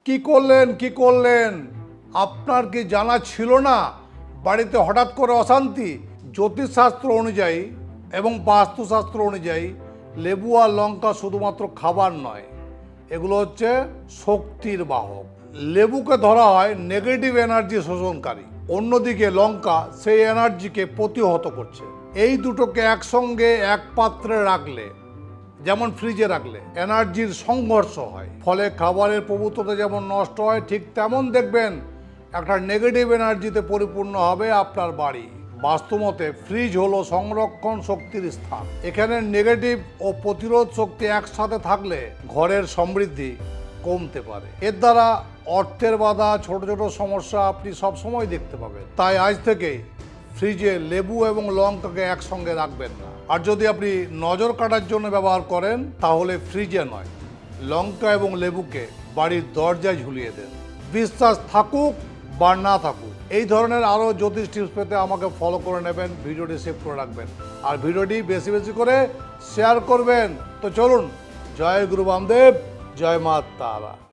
কি করলেন আপনার কি জানা ছিল না বাড়িতে হঠাৎ করে অশান্তি? জ্যোতিষশাস্ত্র অনুযায়ী এবং বাস্তুশাস্ত্র অনুযায়ী লেবু আর লঙ্কা শুধুমাত্র খাবার নয়, এগুলো হচ্ছে শক্তির বাহক। লেবুকে ধরা হয় নেগেটিভ এনার্জি শোষণকারী, অন্যদিকে লঙ্কা সেই এনার্জিকে প্রতিহত করছে। এই দুটোকে একসঙ্গে এক পাত্রে রাখলে, যেমন ফ্রিজে রাখলে এনার্জির সংঘর্ষ হয়, ফলে খাবারের পবিত্রতা যেমন নষ্ট হয়, ঠিক তেমন দেখবেন একটা নেগেটিভ এনার্জিতে পরিপূর্ণ হবে আপনার বাড়ি। বাস্তুমতে ফ্রিজ হলো সংরক্ষণ শক্তির স্থান। এখানে নেগেটিভ ও প্রতিরোধ শক্তি একসাথে থাকলে ঘরের সমৃদ্ধি কমতে পারে। এর দ্বারা অর্থের বাধা, ছোট ছোট সমস্যা আপনি সবসময় দেখতে পাবেন। তাই আজ থেকেই ফ্রিজে লেবু এবং লঙ্কাকে একসঙ্গে রাখবেন না। আর যদি আপনি নজর কাটার জন্য ব্যবহার করেন, তাহলে ফ্রিজে নয়, লঙ্কা এবং লেবুকে বাড়ির দরজায় ঝুলিয়ে দেন। বিশ্বাস থাকুক বা না থাকুক, এই ধরনের আরও জ্যোতিষ টিপস পেতে আমাকে ফলো করে নেবেন, ভিডিওটি সেভ করে রাখবেন আর ভিডিওটি বেশি বেশি করে শেয়ার করবেন। তো চলুন, জয় গুরু বামদেব, জয় মা তারা।